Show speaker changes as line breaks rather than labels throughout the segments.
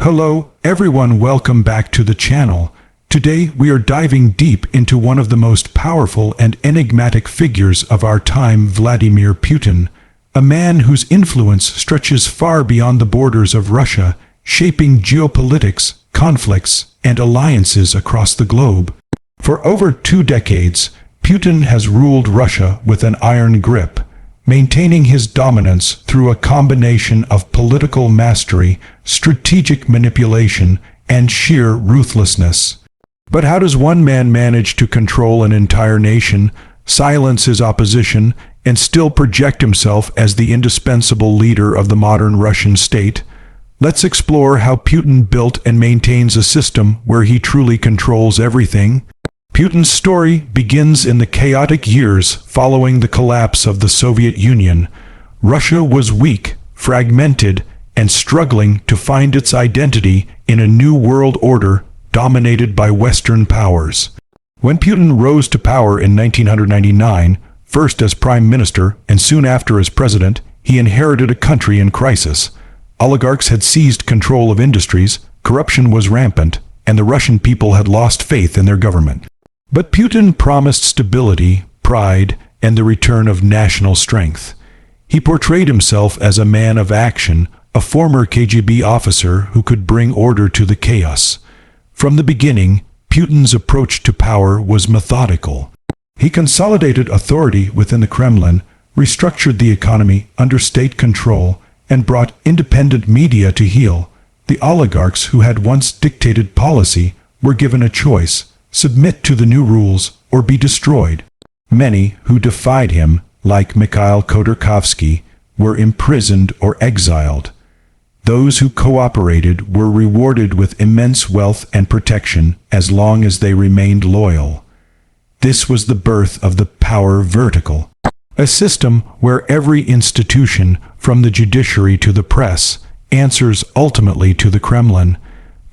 Hello, everyone, welcome back to the channel. Today we are diving deep into one of the most powerful and enigmatic figures of our time, Vladimir Putin, a man whose influence stretches far beyond the borders of Russia, shaping geopolitics, conflicts, and alliances across the globe. For over 2 decades, Putin has ruled Russia with an iron grip, maintaining his dominance through a combination of political mastery, strategic manipulation, and sheer ruthlessness. But how does one man manage to control an entire nation, silence his opposition, and still project himself as the indispensable leader of the modern Russian state? Let's explore how Putin built and maintains a system where he truly controls everything. Putin's story begins in the chaotic years following the collapse of the Soviet Union. Russia was weak, fragmented, and struggling to find its identity in a new world order dominated by Western powers. When Putin rose to power in 1999, first as prime minister and soon after as president, he inherited a country in crisis. Oligarchs had seized control of industries, corruption was rampant, and the Russian people had lost faith in their government. But Putin promised stability, pride, and the return of national strength. He portrayed himself as a man of action, a former KGB officer who could bring order to the chaos. From the beginning, Putin's approach to power was methodical. He consolidated authority within the Kremlin, restructured the economy under state control, and brought independent media to heel. The oligarchs who had once dictated policy were given a choice: submit to the new rules or be destroyed. Many who defied him, like Mikhail Khodorkovsky, were imprisoned or exiled. Those who cooperated were rewarded with immense wealth and protection as long as they remained loyal. This was the birth of the power vertical, a system where every institution, from the judiciary to the press, answers ultimately to the Kremlin.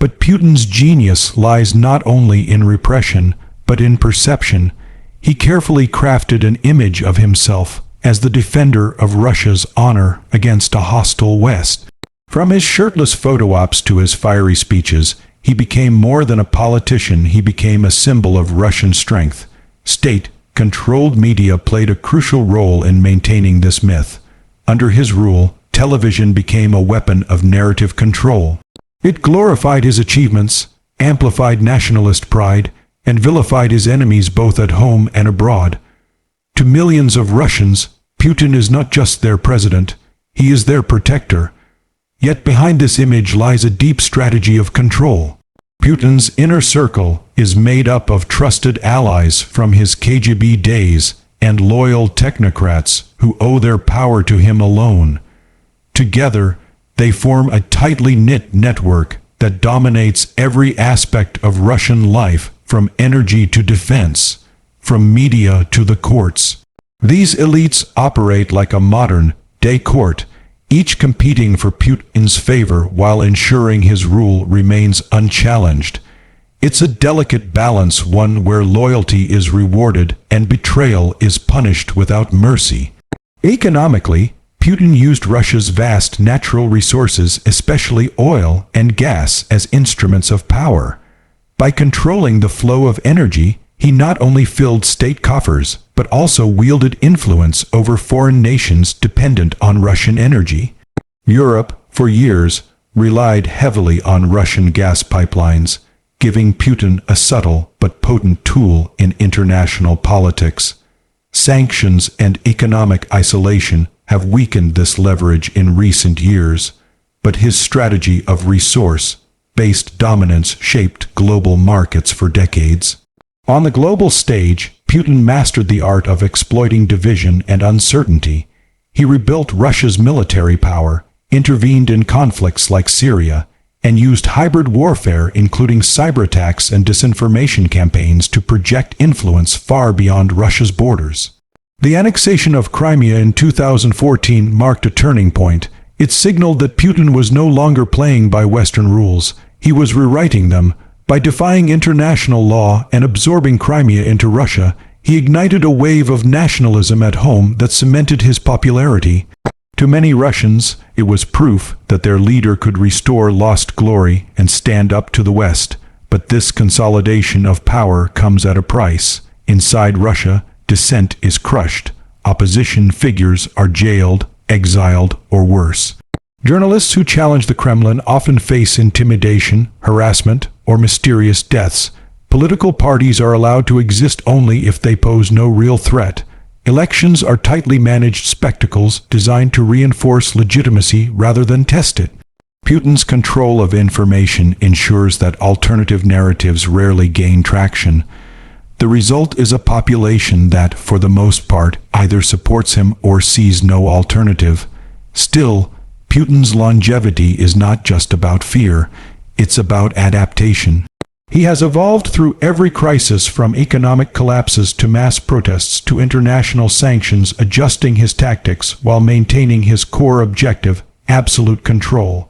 But Putin's genius lies not only in repression, but in perception. He carefully crafted an image of himself as the defender of Russia's honor against a hostile West. From his shirtless photo ops to his fiery speeches, he became more than a politician. He became a symbol of Russian strength. State-controlled media played a crucial role in maintaining this myth. Under his rule, television became a weapon of narrative control. It glorified his achievements, amplified nationalist pride, and vilified his enemies both at home and abroad. To millions of Russians, Putin is not just their president, he is their protector. Yet behind this image lies a deep strategy of control. Putin's inner circle is made up of trusted allies from his KGB days and loyal technocrats who owe their power to him alone. Together, they form a tightly knit network that dominates every aspect of Russian life, from energy to defense, from media to the courts. These elites operate like a modern-day court, each competing for Putin's favor while ensuring his rule remains unchallenged. It's a delicate balance, one where loyalty is rewarded and betrayal is punished without mercy. Economically, Putin used Russia's vast natural resources, especially oil and gas, as instruments of power. By controlling the flow of energy, he not only filled state coffers, but also wielded influence over foreign nations dependent on Russian energy. Europe, for years, relied heavily on Russian gas pipelines, giving Putin a subtle but potent tool in international politics. Sanctions and economic isolation have weakened this leverage in recent years, but his strategy of resource-based dominance shaped global markets for decades. On the global stage, Putin mastered the art of exploiting division and uncertainty. He rebuilt Russia's military power, intervened in conflicts like Syria, and used hybrid warfare, including cyber attacks and disinformation campaigns, to project influence far beyond Russia's borders. The annexation of Crimea in 2014 marked a turning point. It signaled that Putin was no longer playing by Western rules. He was rewriting them. By defying international law and absorbing Crimea into Russia, he ignited a wave of nationalism at home that cemented his popularity. To many Russians, it was proof that their leader could restore lost glory and stand up to the West. But this consolidation of power comes at a price. Inside Russia, dissent is crushed. Opposition figures are jailed, exiled, or worse. Journalists who challenge the Kremlin often face intimidation, harassment, or mysterious deaths. Political parties are allowed to exist only if they pose no real threat. Elections are tightly managed spectacles designed to reinforce legitimacy rather than test it. Putin's control of information ensures that alternative narratives rarely gain traction. The result is a population that, for the most part, either supports him or sees no alternative. Still, Putin's longevity is not just about fear, it's about adaptation. He has evolved through every crisis, from economic collapses to mass protests to international sanctions, adjusting his tactics while maintaining his core objective, absolute control.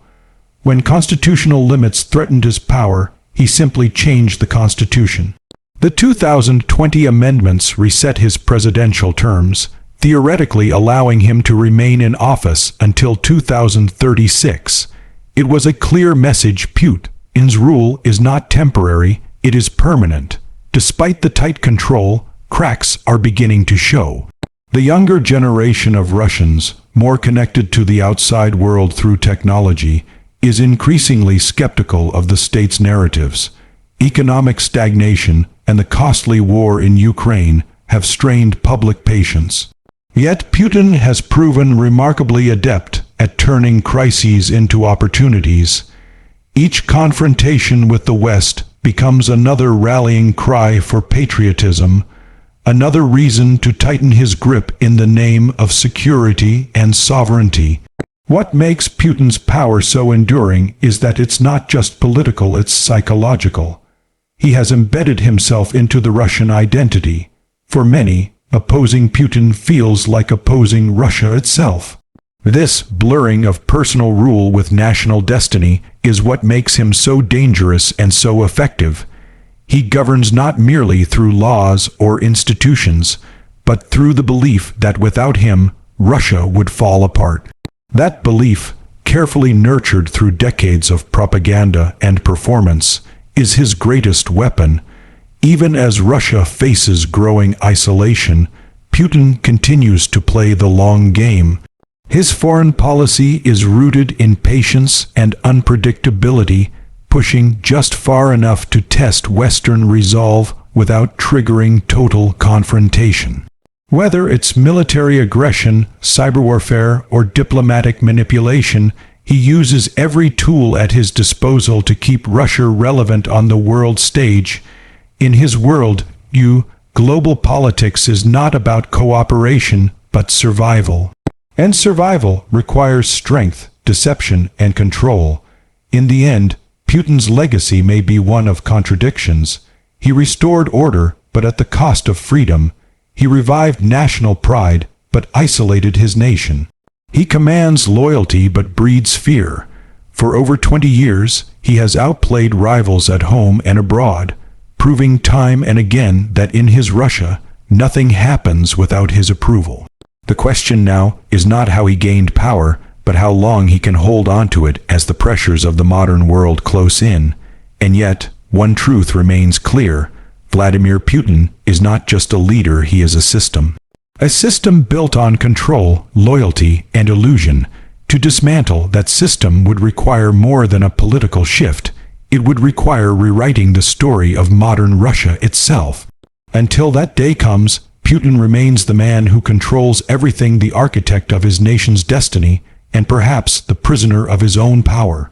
When constitutional limits threatened his power, he simply changed the constitution. The 2020 amendments reset his presidential terms, theoretically allowing him to remain in office until 2036. It was a clear message: Putin's rule is not temporary, it is permanent. Despite the tight control, cracks are beginning to show. The younger generation of Russians, more connected to the outside world through technology, is increasingly skeptical of the state's narratives. Economic stagnation and the costly war in Ukraine have strained public patience. Yet Putin has proven remarkably adept at turning crises into opportunities. Each confrontation with the West becomes another rallying cry for patriotism, another reason to tighten his grip in the name of security and sovereignty. What makes Putin's power so enduring is that it's not just political, it's psychological. He has embedded himself into the Russian identity. For many, opposing Putin feels like opposing Russia itself. This blurring of personal rule with national destiny is what makes him so dangerous and so effective. He governs not merely through laws or institutions, but through the belief that without him, Russia would fall apart. That belief, carefully nurtured through decades of propaganda and performance, is his greatest weapon. Even as Russia faces growing isolation, Putin continues to play the long game. His foreign policy is rooted in patience and unpredictability, pushing just far enough to test Western resolve without triggering total confrontation. Whether it's military aggression, cyber warfare, or diplomatic manipulation, he uses every tool at his disposal to keep Russia relevant on the world stage. In his world, global politics is not about cooperation, but survival. And survival requires strength, deception, and control. In the end, Putin's legacy may be one of contradictions. He restored order, but at the cost of freedom. He revived national pride, but isolated his nation. He commands loyalty but breeds fear. For over 20 years, he has outplayed rivals at home and abroad, proving time and again that in his Russia, nothing happens without his approval. The question now is not how he gained power, but how long he can hold on to it as the pressures of the modern world close in. And yet, one truth remains clear: Vladimir Putin is not just a leader, he is a system. A system built on control, loyalty, and illusion. To dismantle that system would require more than a political shift. It would require rewriting the story of modern Russia itself. Until that day comes, Putin remains the man who controls everything, the architect of his nation's destiny, and perhaps the prisoner of his own power.